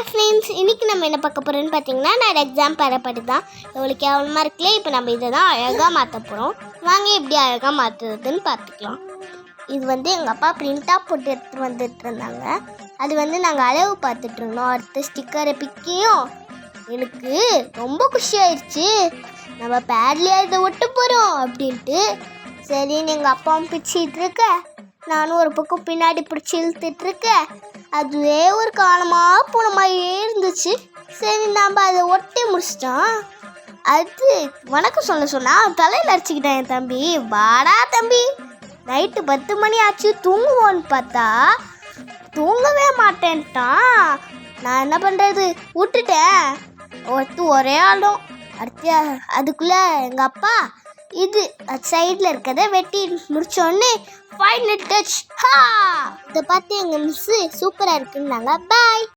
Hi friends, இன்றைக்கி நம்ம என்ன பார்க்க போகிறோன்னு பார்த்தீங்கன்னா, நான் எக்ஸாம் பெறப்பட்டு தான் எவ்வளோ கேவலமாக இருக்குல்லையே. இப்போ நம்ம இதை தான் அழகாக மாற்ற போகிறோம். வாங்க எப்படி அழகாக மாற்றுறதுன்னு பார்த்துக்கலாம். இது எங்கள் அப்பா பிரிண்ட்டாக போட்டு எடுத்துகிட்டு வந்துட்டு இருந்தாங்க. அது நாங்கள் அளவு பார்த்துட்டு இருந்தோம். அடுத்த ஸ்டிக்கரை பிக்கையும் எனக்கு ரொம்ப குஷியாயிடுச்சு. நம்ம பேட்லேயே இதை ஒட்ட போகிறோம் அப்படின்ட்டு சரின்னு எங்கள் அப்பாவும் பிடிச்சிட்டு இருக்க, நானும் ஒரு பக்கம் பின்னாடி பிடிச்சி இழுத்துட்ருக்க. அதுவே ஒரு காலமாக போன மாதிரியே இருந்துச்சு. சரி நம்ம அதை ஒட்டி முடிச்சிட்டோம். அது வணக்கம் சொல்ல சொன்னால் தலையில் அடிச்சுக்கிட்டேன். என் தம்பி, வாடா தம்பி, நைட்டு 10 மணி ஆச்சு தூங்குவோன்னு பார்த்தா தூங்கவே மாட்டேன்ட்டான். நான் என்ன பண்ணுறது, விட்டுட்டேன். ஒரே ஆளும் அடுத்த அதுக்குள்ளே எங்கள் அப்பா இது சைடில் இருக்கிறத வெட்டி முடிச்சோடனே ஃபைனல் டச். இதை பார்த்து எங்கள் மிஸ்ஸு சூப்பராக இருக்குன்னாங்க. பாய்.